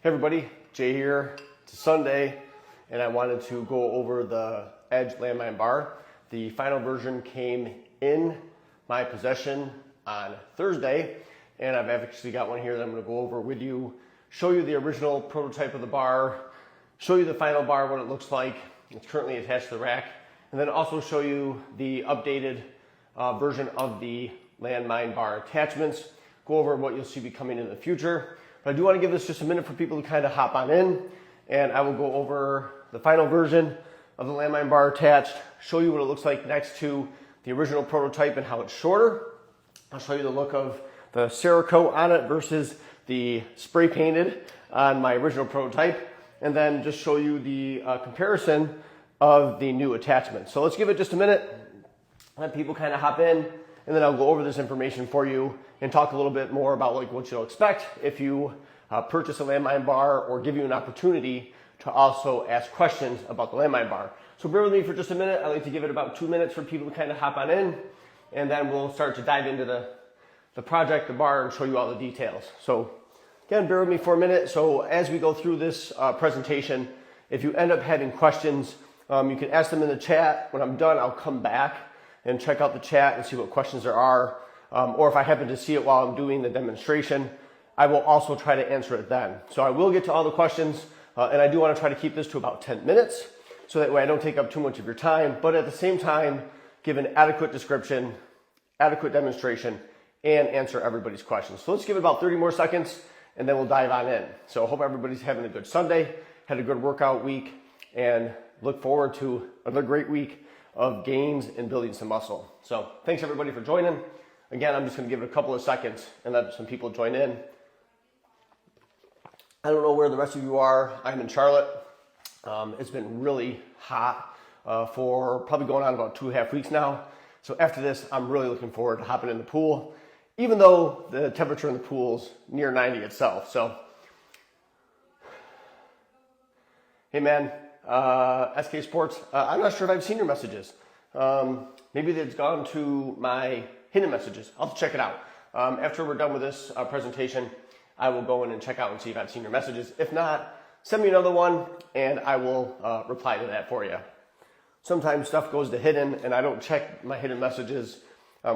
Hey everybody, Jay here. It's a Sunday and I wanted to go over the Edge Landmine Bar. The final version came in my possession on Thursday and I've actually got one here that I'm going to go over with you, show you the original prototype of the bar, show you the final bar, what it looks like. It's currently attached to the rack, and then also show you the updated version of the Landmine Bar attachments, go over what you'll see be coming in the future. But I do want to give this just a minute for people to kind of hop on in, and I will go over the final version of the Landmine Bar attached, show you what it looks like next to the original prototype and how it's shorter. I'll show you the look of the Cerakote on it versus the spray painted on my original prototype, and then just show you the comparison of the new attachments. So let's give it just a minute, let people kind of hop in, and then I'll go over this information for you and talk a little bit more about like what you'll expect if you purchase a Landmine Bar, or give you an opportunity to also ask questions about the Landmine Bar. So bear with me for just a minute. I like to give it about 2 minutes for people to kind of hop on in, and then we'll start to dive into the project, the bar, and show you all the details. So again, bear with me for a minute. So as we go through this presentation, if you end up having questions, you can ask them in the chat. When I'm done, I'll come back and check out the chat and see what questions there are. Or if I happen to see it while I'm doing the demonstration, I will also try to answer it then. So I will get to all the questions, and I do want to try to keep this to about 10 minutes, so that way I don't take up too much of your time, but at the same time, give an adequate description, adequate demonstration, and answer everybody's questions. So let's give it about 30 more seconds, and then we'll dive on in. So I hope everybody's having a good Sunday, had a good workout week, and look forward to another great week of gains and building some muscle. So thanks everybody for joining. Again, I'm just going to give it a couple of seconds and let some people join in. I don't know where the rest of you are. I'm in Charlotte. It's been really hot for probably going on about 2.5 weeks now. So after this, I'm really looking forward to hopping in the pool, even though the temperature in the pool's near 90 itself. So, hey man, SK Sports, I'm not sure if I've seen your messages. Maybe they've gone to my hidden messages. I'll check it out. After we're done with this presentation, I will go in and check out and see if I've seen your messages. If not, send me another one and I will reply to that for you. Sometimes stuff goes to hidden and I don't check my hidden messages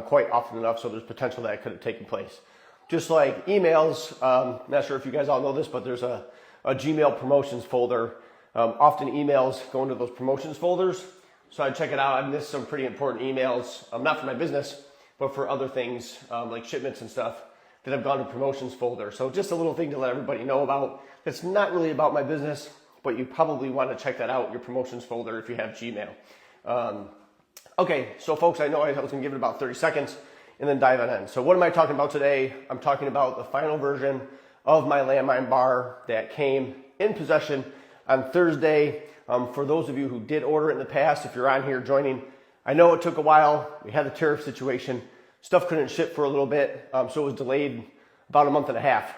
quite often enough, so there's potential that it could have taken place. Just like emails, not sure if you guys all know this, but there's a Gmail promotions folder. Often emails go into those promotions folders, so I check it out. I missed some pretty important emails, not for my business, but for other things like shipments and stuff that have gone to promotions folder. So just a little thing to let everybody know about. It's not really about my business, but you probably want to check that out, your promotions folder, if you have Gmail. Okay, so folks, I know I was going to give it about 30 seconds and then dive on in. So what am I talking about today? I'm talking about the final version of my Landmine Bar that came in possession on Thursday. For those of you who did order it in the past, if you're on here joining, I know it took a while. We had the tariff situation. Stuff couldn't ship for a little bit, so it was delayed about a month and a half.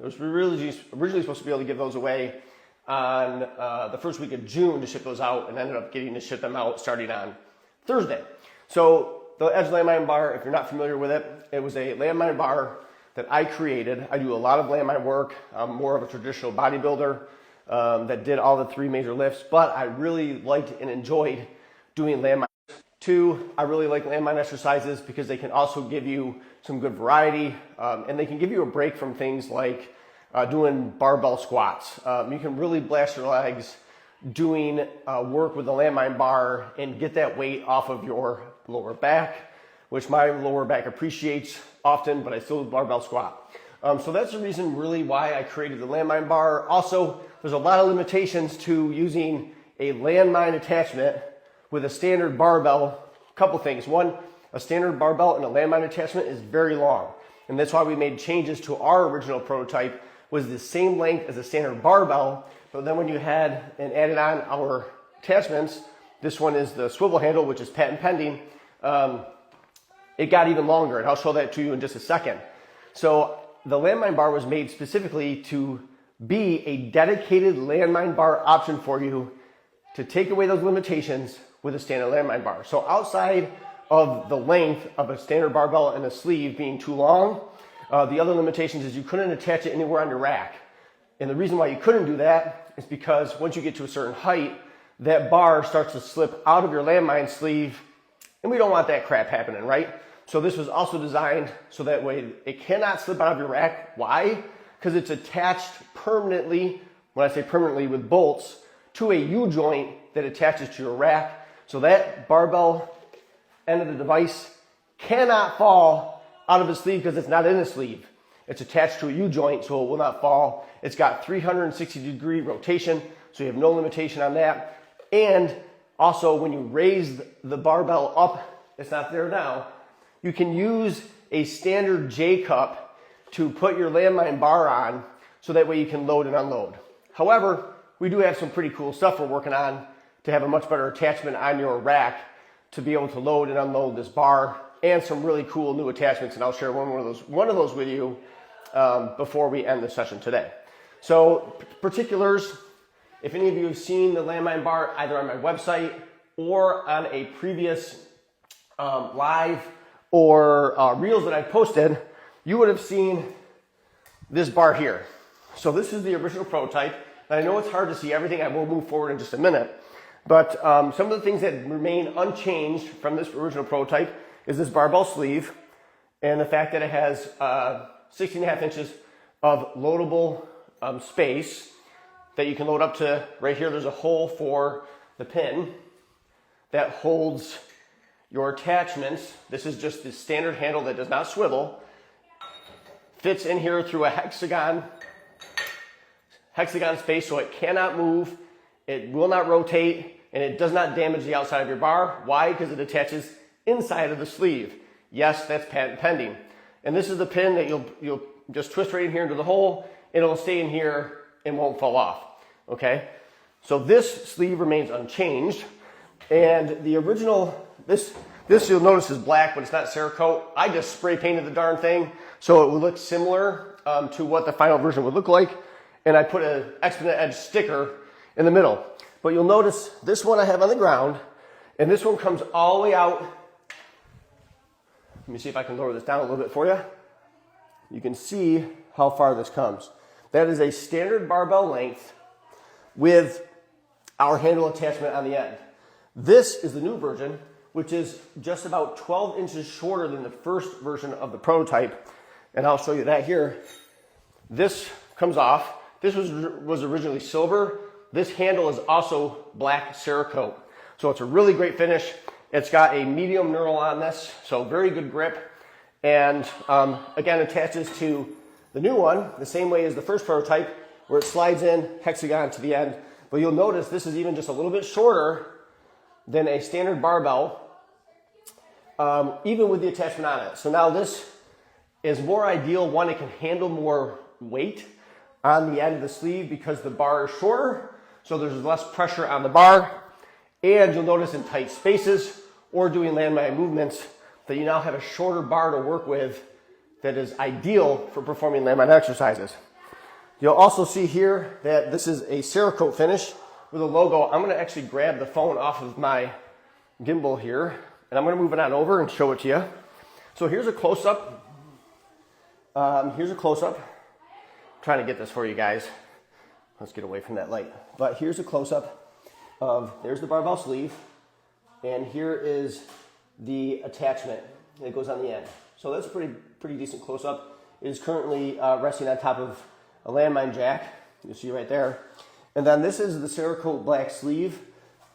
It was originally supposed to be able to give those away on the first week of June to ship those out, and ended up getting to ship them out starting on Thursday. So the Edge Landmine Bar, if you're not familiar with it, it was a landmine bar that I created. I do a lot of landmine work. I'm more of a traditional bodybuilder that did all the 3 major lifts, but I really liked and enjoyed doing landmine. 2, I really like landmine exercises because they can also give you some good variety, and they can give you a break from things like doing barbell squats. You can really blast your legs doing work with the Landmine Bar and get that weight off of your lower back, which my lower back appreciates often, but I still do barbell squat. So that's the reason really why I created the Landmine Bar. Also, there's a lot of limitations to using a landmine attachment with a standard barbell. A couple things. One, a standard barbell and a landmine attachment is very long. And that's why we made changes to our original prototype, was the same length as a standard barbell. But then when you had and added on our attachments, this one is the swivel handle, which is patent pending. It got even longer, and I'll show that to you in just a second. So the Landmine Bar was made specifically to be a dedicated Landmine Bar option for you to take away those limitations with a standard Landmine Bar. So outside of the length of a standard barbell and a sleeve being too long, the other limitations is you couldn't attach it anywhere on your rack. And the reason why you couldn't do that is because once you get to a certain height, that bar starts to slip out of your landmine sleeve, and we don't want that crap happening, right? So this was also designed so that way it cannot slip out of your rack. Why? Because it's attached permanently, when I say permanently, with bolts to a U-joint that attaches to your rack. So that barbell end of the device cannot fall out of the sleeve because it's not in the sleeve. It's attached to a U-joint, so it will not fall. It's got 360-degree rotation, so you have no limitation on that. And also, when you raise the barbell up, it's not there now, you can use a standard J-cup to put your landmine bar on, so that way you can load and unload. However, we do have some pretty cool stuff we're working on to have a much better attachment on your rack to be able to load and unload this bar, and some really cool new attachments, and I'll share one of those with you before we end the session today. So particulars, if any of you have seen the Landmine Bar either on my website or on a previous live or reels that I posted, you would have seen this bar here. So this is the original prototype, and I know it's hard to see everything. I will move forward in just a minute, but some of the things that remain unchanged from this original prototype is this barbell sleeve and the fact that it has 16.5 inches of loadable space that you can load up to. Right here, there's a hole for the pin that holds your attachments. This is just the standard handle that does not swivel. Fits in here through a hexagon space, so it cannot move, it will not rotate, and it does not damage the outside of your bar. Why? Because it attaches inside of the sleeve. Yes, that's patent pending. And this is the pin that you'll just twist right in here into the hole, and it'll stay in here and won't fall off. Okay? So this sleeve remains unchanged. And the original, this you'll notice is black, but it's not Cerakote. I just spray painted the darn thing so it would look similar to what the final version would look like. And I put an Exponent Edge sticker in the middle. But you'll notice this one I have on the ground, and this one comes all the way out. Let me see if I can lower this down a little bit for you. You can see how far this comes. That is a standard barbell length with our handle attachment on the end. This is the new version, which is just about 12 inches shorter than the first version of the prototype. And I'll show you that here. This comes off. This was originally silver. This handle is also black Cerakote. So it's a really great finish. It's got a medium knurl on this, so very good grip. And again, attaches to the new one the same way as the first prototype, where it slides in hexagon to the end. But you'll notice this is even just a little bit shorter than a standard barbell, even with the attachment on it. So now this is more ideal. One, it can handle more weight on the end of the sleeve because the bar is shorter, so there's less pressure on the bar. And you'll notice in tight spaces or doing landmine movements that you now have a shorter bar to work with that is ideal for performing landmine exercises. You'll also see here that this is a Cerakote finish with a logo. I'm going to actually grab the phone off of my gimbal here, and I'm going to move it on over and show it to you. So here's a close-up. Here's a close-up. I'm trying to get this for you guys. Let's get away from that light. But here's a close-up of, there's the barbell sleeve, and here is the attachment that goes on the end. So that's a pretty decent close-up. It is currently resting on top of a landmine jack. You'll see right there. And then this is the Cerakote black sleeve.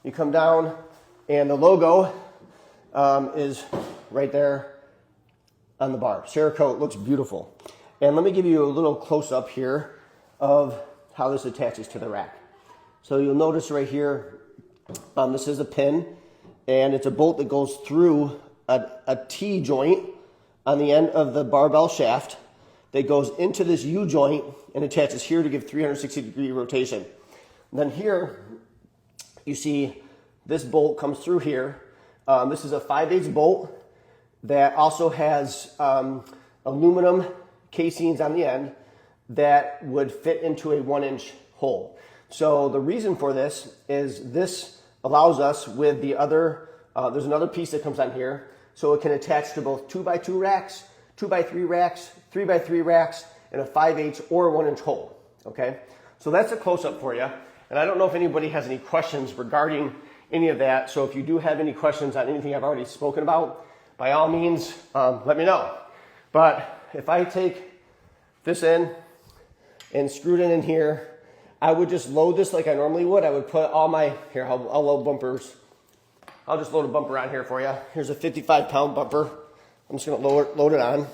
You come down, and the logo is right there on the bar. Cerakote looks beautiful. And let me give you a little close-up here of how this attaches to the rack. So you'll notice right here, this is a pin, and it's a bolt that goes through a T-joint on the end of the barbell shaft that goes into this U-joint and attaches here to give 360-degree rotation. And then here, you see this bolt comes through here. This is a 5/8 bolt that also has aluminum casings on the end that would fit into a 1-inch hole. So the reason for this is this allows us with the other, there's another piece that comes on here, so it can attach to both 2x2 racks, 2x3 racks, 3x3 racks, and a 5/8 or a 1-inch hole. Okay, so that's a close-up for you. And I don't know if anybody has any questions regarding any of that. So if you do have any questions on anything I've already spoken about, by all means, let me know. But if I take this in and screw it in here, I would just load this like I normally would. I would put all my, here, I'll load bumpers. I'll just load a bumper on here for you. Here's a 55-pound bumper. I'm just gonna load it on.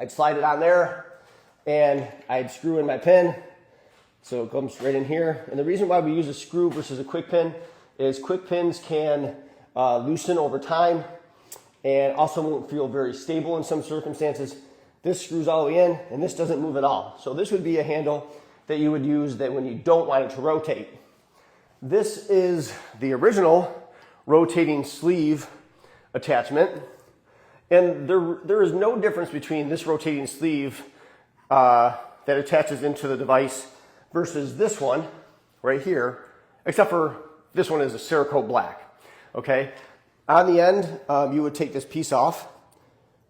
I'd slide it on there and I'd screw in my pin. So it comes right in here. And the reason why we use a screw versus a quick pin is quick pins can loosen over time and also won't feel very stable in some circumstances. This screws all the way in and this doesn't move at all. So this would be a handle that you would use that when you don't want it to rotate. This is the original rotating sleeve attachment. And there is no difference between this rotating sleeve that attaches into the device versus this one right here, except for this one is a Cerakote black, okay? On the end, you would take this piece off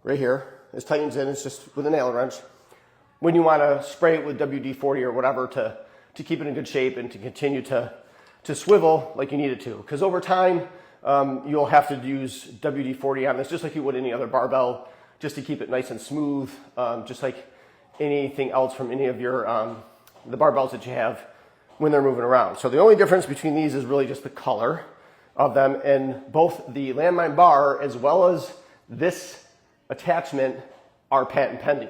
right here. This tightens in, it's just with an Allen wrench. When you want to spray it with WD-40 or whatever to keep it in good shape and to continue to swivel like you need it to. Because over time, you'll have to use WD-40 on this just like you would any other barbell, just to keep it nice and smooth, just like anything else from any of your the barbells that you have when they're moving around. So the only difference between these is really just the color of them, and both the Landmine Bar as well as this attachment are patent pending.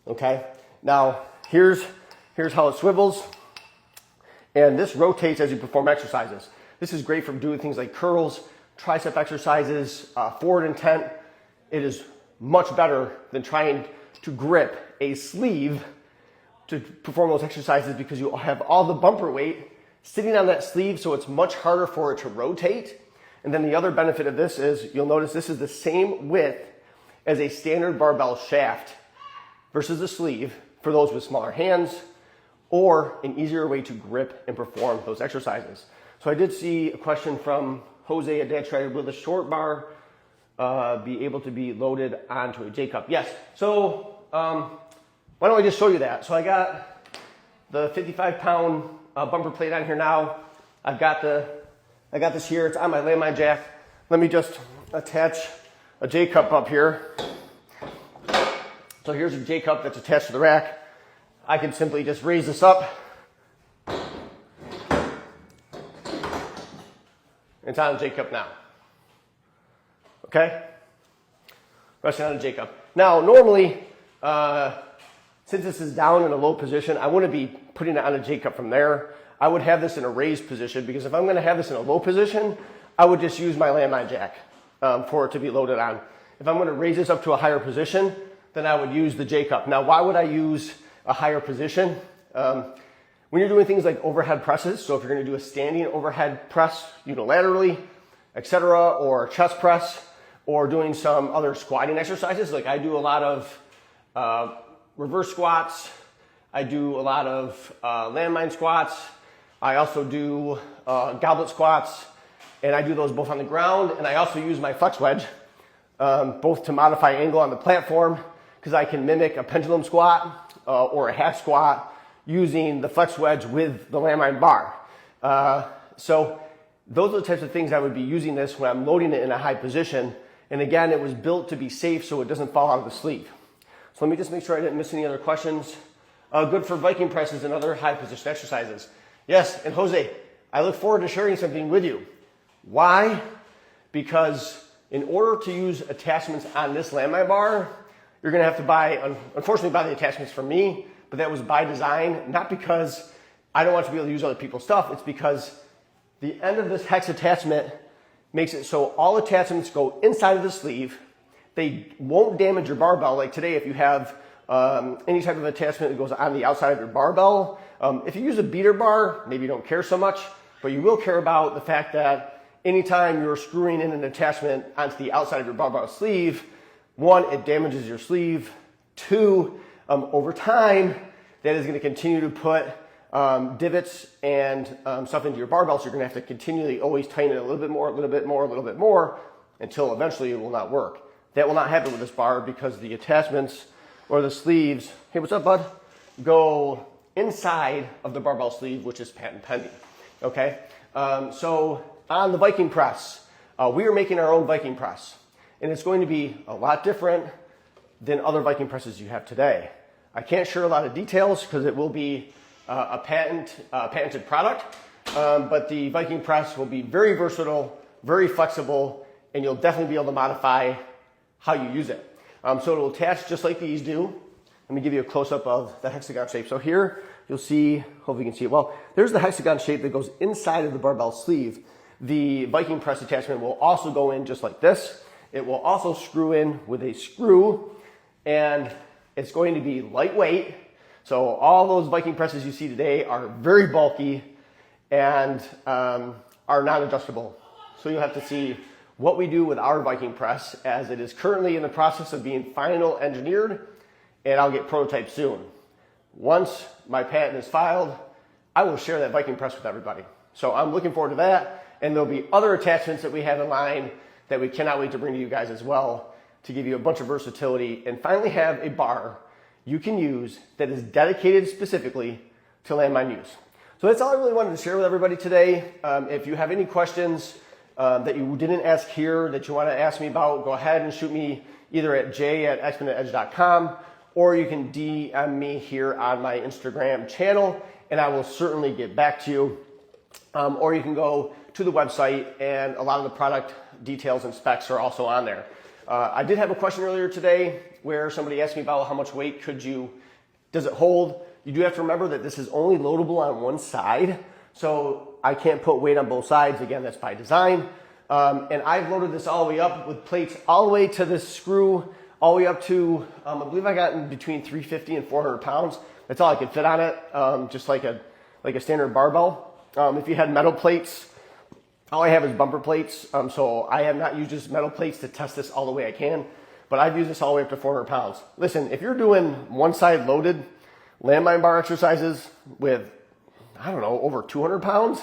Okay, now here's how it swivels, and this rotates as you perform exercises. This is great for doing things like curls, tricep exercises, forward intent. It is much better than trying to grip a sleeve to perform those exercises because you have all the bumper weight sitting on that sleeve, so it's much harder for it to rotate. And then the other benefit of this is you'll notice this is the same width as a standard barbell shaft versus a sleeve for those with smaller hands or an easier way to grip and perform those exercises. So I did see a question from Jose Adatra, will the short bar be able to be loaded onto a J-cup? Yes. So why don't I just show you that? So I got the 55-pound bumper plate on here now. I got this here. It's on my landmine jack. Let me just attach a J-cup up here. So here's a J-cup that's attached to the rack. I can simply just raise this up. It's on a J-cup now. Okay? Resting on a J-cup. Now, normally, since this is down in a low position, I wouldn't be putting it on a J-cup from there. I would have this in a raised position, because if I'm going to have this in a low position, I would just use my landmine jack for it to be loaded on. If I'm going to raise this up to a higher position, then I would use the J-cup. Now, why would I use a higher position? When you're doing things like overhead presses, so if you're going to do a standing overhead press unilaterally, etc., or chest press, or doing some other squatting exercises, like I do a lot of reverse squats, I do a lot of landmine squats, I also do goblet squats, and I do those both on the ground, and I also use my flex wedge, both to modify angle on the platform, because I can mimic a pendulum squat or a half squat using the flex wedge with the Landmine Bar. So those are the types of things I would be using this when I'm loading it in a high position. And again, it was built to be safe so it doesn't fall out of the sleeve. So let me just make sure I didn't miss any other questions. Good for Viking presses and other high position exercises. Yes, and Jose, I look forward to sharing something with you. Why? Because in order to use attachments on this Landmine Bar, you're gonna have to unfortunately buy the attachments from me, but that was by design, not because I don't want to be able to use other people's stuff. It's because the end of this hex attachment makes it so all attachments go inside of the sleeve. They won't damage your barbell. Like today, if you have any type of attachment that goes on the outside of your barbell, if you use a beater bar, maybe you don't care so much, but you will care about the fact that anytime you're screwing in an attachment onto the outside of your barbell sleeve, one, it damages your sleeve. Two, over time, that is going to continue to put divots and stuff into your barbell, so you're going to have to continually always tighten it a little bit more, a little bit more, a little bit more, until eventually it will not work. That will not happen with this bar because the attachments or the sleeves, hey, what's up, bud? Go inside of the barbell sleeve, which is patent pending. Okay, so on the Viking Press, we are making our own Viking Press, and it's going to be a lot different than other Viking presses you have today. I can't share a lot of details because it will be a patented product, but the Viking Press will be very versatile, very flexible, and you'll definitely be able to modify how you use it. So it'll attach just like these do. Let me give you a close-up of the hexagon shape. So here, you'll see, hopefully you can see it well, there's the hexagon shape that goes inside of the barbell sleeve. The Viking Press attachment will also go in just like this. It will also screw in with a screw, and it's going to be lightweight. So all those Viking presses you see today are very bulky and are not adjustable. So you'll have to see what we do with our Viking Press, as it is currently in the process of being final engineered, and I'll get prototypes soon. Once my patent is filed, I will share that Viking Press with everybody. So I'm looking forward to that, and there'll be other attachments that we have in line that we cannot wait to bring to you guys as well, to give you a bunch of versatility and finally have a bar you can use that is dedicated specifically to landmine use. So that's all I really wanted to share with everybody today. If you have any questions that you didn't ask here that you want to ask me about, go ahead and shoot me either at j@exponentedge.com, or you can DM me here on my Instagram channel, and I will certainly get back to you. Or you can go to the website, and a lot of the product details and specs are also on there. I did have a question earlier today where somebody asked me about how much weight does it hold? You do have to remember that this is only loadable on one side, so I can't put weight on both sides. Again, that's by design. And I've loaded this all the way up with plates all the way to this screw, all the way up to, I believe I got in between 350 and 400 pounds. That's all I could fit on it, just like a standard barbell. If you had metal plates, all I have is bumper plates, so I have not used just metal plates to test this all the way I can, but I've used this all the way up to 400 pounds. Listen, if you're doing one side loaded landmine bar exercises with, I don't know, over 200 pounds,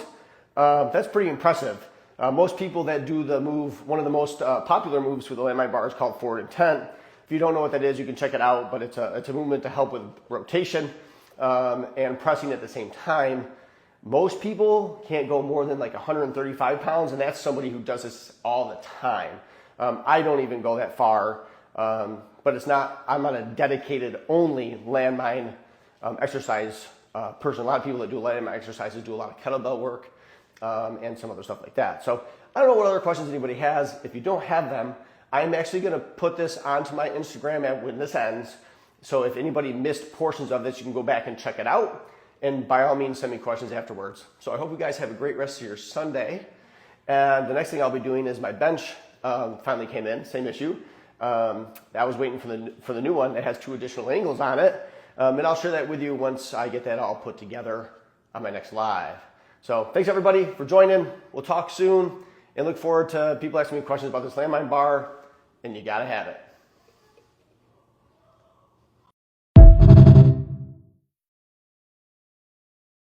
that's pretty impressive. Most people that do the move, one of the most popular moves with the landmine bar is called forward intent. If you don't know what that is, you can check it out, but it's a movement to help with rotation and pressing at the same time. Most people can't go more than like 135 pounds, and that's somebody who does this all the time. I don't even go that far, but I'm not a dedicated only landmine exercise person. A lot of people that do landmine exercises do a lot of kettlebell work and some other stuff like that. So I don't know what other questions anybody has. If you don't have them, I'm actually going to put this onto my Instagram when this ends. So if anybody missed portions of this, you can go back and check it out. And by all means, send me questions afterwards. So I hope you guys have a great rest of your Sunday. And the next thing I'll be doing is my bench finally came in, same issue. I was waiting for the new one that has 2 additional angles on it. And I'll share that with you once I get that all put together on my next live. So thanks everybody for joining. We'll talk soon, and look forward to people asking me questions about this landmine bar, and you gotta have it.